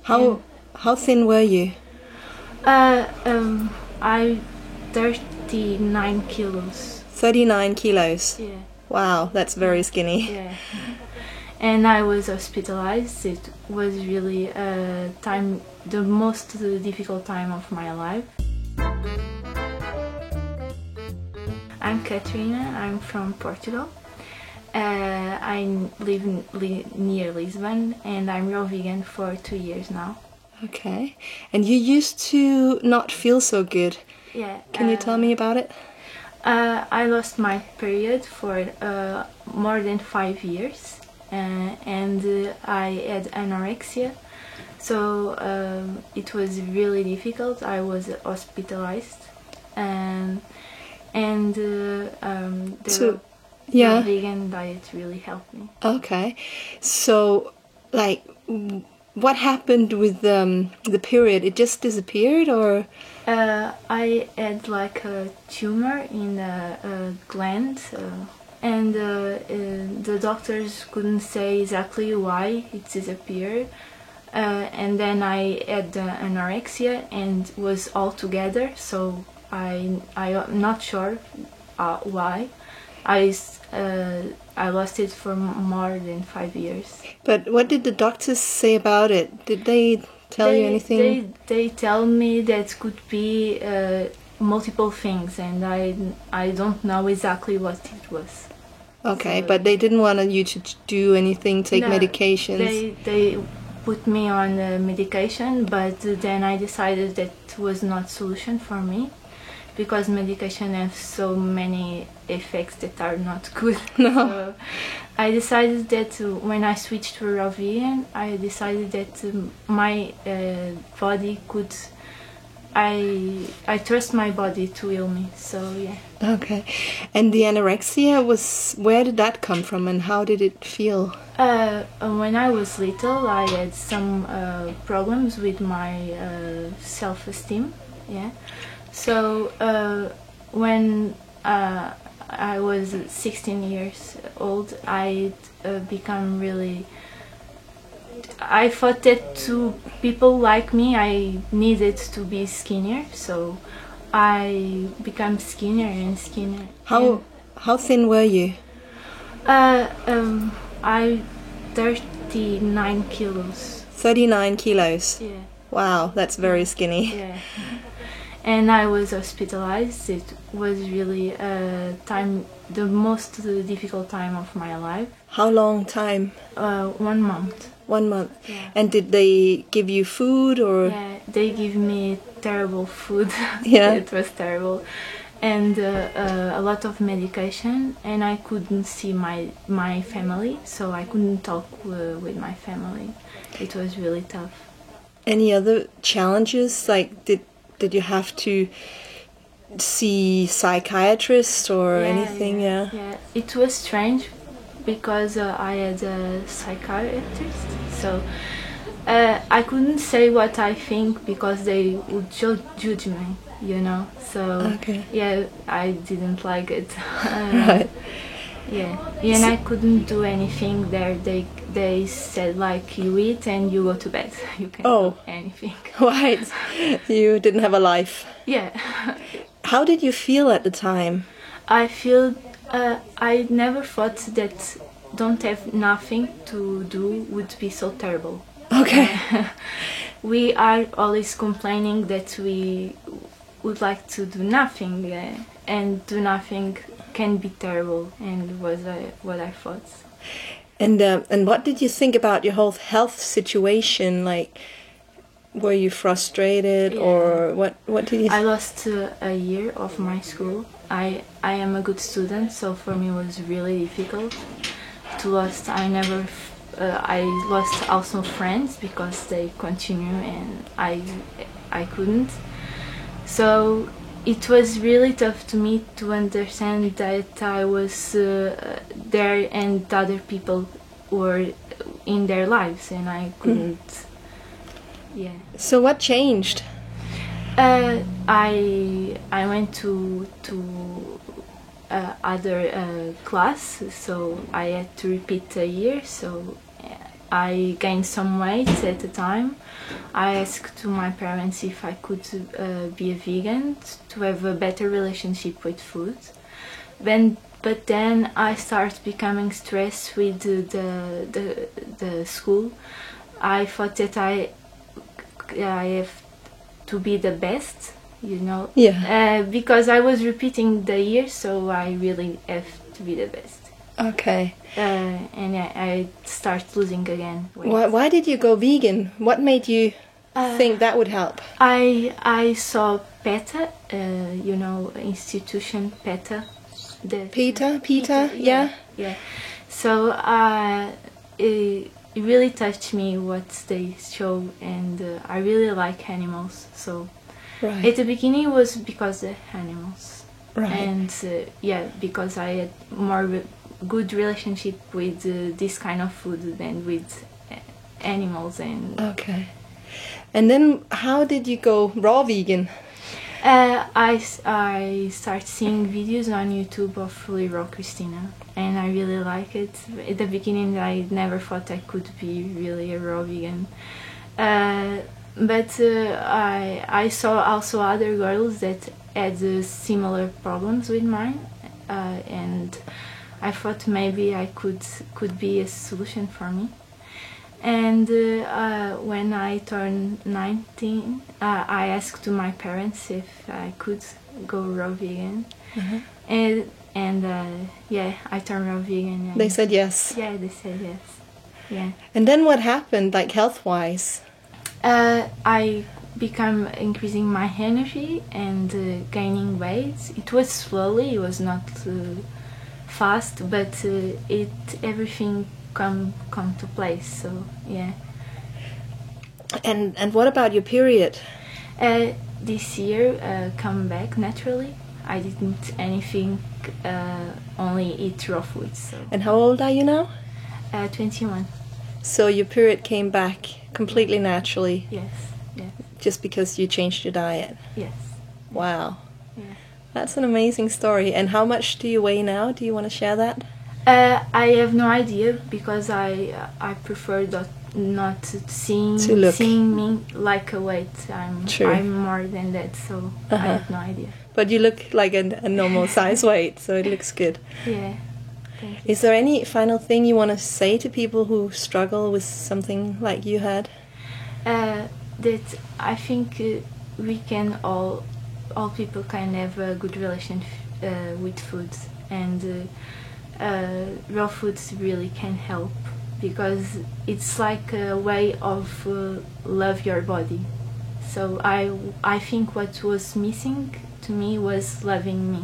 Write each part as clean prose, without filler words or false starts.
How thin were you? I 39 kilos. 39 kilos. Yeah. Wow, that's very skinny. Yeah. And I was hospitalized. It was really the most difficult time of my life. I'm Catarina. I'm from Portugal. I live near Lisbon, and I'm raw vegan for 2 years now. Okay. And you used to not feel so good. Yeah. Can you tell me about it? I lost my period for more than 5 years, and I had anorexia. So it was really difficult. I was hospitalized, and the vegan diet really helped me. Okay, so like, what happened with the period? It just disappeared, or? I had like a tumor in a gland, and the doctors couldn't say exactly why it disappeared. And then I had anorexia and was all together, so I'm not sure why. I lost it for more than 5 years. But what did the doctors say about it? Did they tell you anything? They tell me that could be multiple things, and I don't know exactly what it was. Okay, so, but they didn't want you to do anything, take medications? They put me on medication, but then I decided that was not solution for me, because medication has so many effects that are not good. No. So I decided that when I switched to raw vegan, I decided that my body could. I trust my body to heal me. So yeah. Okay, and the anorexia where did that come from, and how did it feel? When I was little, I had some problems with my self-esteem. Yeah. So when I was 16 years old, I become really. I thought that to people like me, I needed to be skinnier. So I became skinnier and skinnier. How thin were you? I 39 kilos. 39 kilos. Yeah. Wow, that's very skinny. Yeah. And I was hospitalized. It was really the most difficult time of my life. How long time? 1 month. 1 month. Yeah. And did they give you food, or? Yeah, they give me terrible food. Yeah. It was terrible. And a lot of medication, and I couldn't see my family, so I couldn't talk with my family. It was really tough. Any other challenges? Like, did you have to see psychiatrists or anything? Yeah. It was strange because I had a psychiatrist, so I couldn't say what I think because they would judge me, you know. So okay. Yeah, I didn't like it. Right. Yeah, and I couldn't do anything there. They said like, you eat and you go to bed. You can't do anything. Right. You didn't have a life. Yeah. How did you feel at the time? I feel I never thought that don't have nothing to do would be so terrible. Okay. We are always complaining that we would like to do nothing, and do nothing can be terrible, and was what I thought. And what did you think about your whole health situation? Like, were you frustrated, or what did you? I lost a year of my school. I am a good student, so for me it was really difficult to lose. I lost also friends because they continue and I couldn't. So it was really tough to me to understand that I was there and other people were in their lives and I couldn't. Yeah. So what changed? I went to other class, so I had to repeat a year. So I gained some weight at the time, I asked to my parents if I could be a vegan to have a better relationship with food. But then I started becoming stressed with the school. I thought that I have to be the best, you know. Yeah. Because I was repeating the year, so I really have to be the best. Okay. And I started losing again weight. Why did you go vegan? What made you think that would help? I saw PETA, you know, institution PETA. PETA, yeah. So it really touched me what they show, and I really like animals. So at the beginning it was because of animals, and because I had more good relationship with this kind of food than with animals. And okay. And then how did you go raw vegan? I started seeing videos on YouTube of Fully Raw Christina, and I really like it. At the beginning I never thought I could be really a raw vegan, but I saw also other girls that had similar problems with mine, and I thought maybe I could be a solution for me. And when I turned 19, I asked to my parents if I could go raw vegan, and I turned raw vegan. They said yes. Yeah, they said yes. Yeah. And then what happened, like health-wise? I became increasing my energy and gaining weight. It was slowly. It was not fast, but everything come to place. So yeah. And what about your period? This year come back naturally. I didn't anything, only eat raw foods. So. And how old are you now? 21. So your period came back completely naturally? Yes. Yeah. Just because you changed your diet? Yes. Wow. Yeah. That's an amazing story. And how much do you weigh now? Do you want to share that? I have no idea, because I prefer not seeing me like a weight. I'm more than that, so I have no idea. But you look like a normal size weight, so it looks good. Yeah. Thank you. Is there any final thing you want to say to people who struggle with something like you had? That I think we can all people can have a good relation with food, and raw foods really can help, because it's like a way of love your body. So I think what was missing to me was loving me.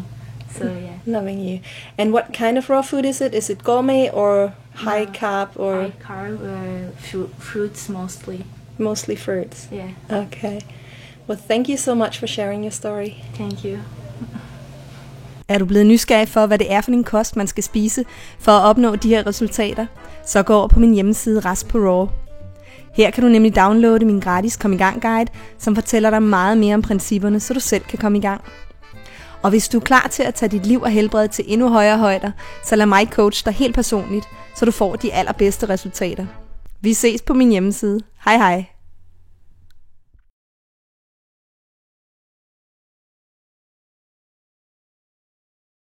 So yeah. Loving you. And what kind of raw food is it? Is it gourmet or high carb or high carb? Fruits mostly. Mostly fruits. Yeah. Okay. Well, thank you so much for sharing your story. Thank you. Er du blevet nysgerrig for, hvad det er for en kost, man skal spise for at opnå de her resultater, så gå over på min hjemmeside Rask på Raw. Her kan du nemlig downloade min gratis Kom i gang guide, som fortæller dig meget mere om principperne, så du selv kan komme i gang. Og hvis du er klar til at tage dit liv og helbred til endnu højere højder, så lad mig coach dig helt personligt, så du får de allerbedste resultater. Vi ses på min hjemmeside. Hej hej!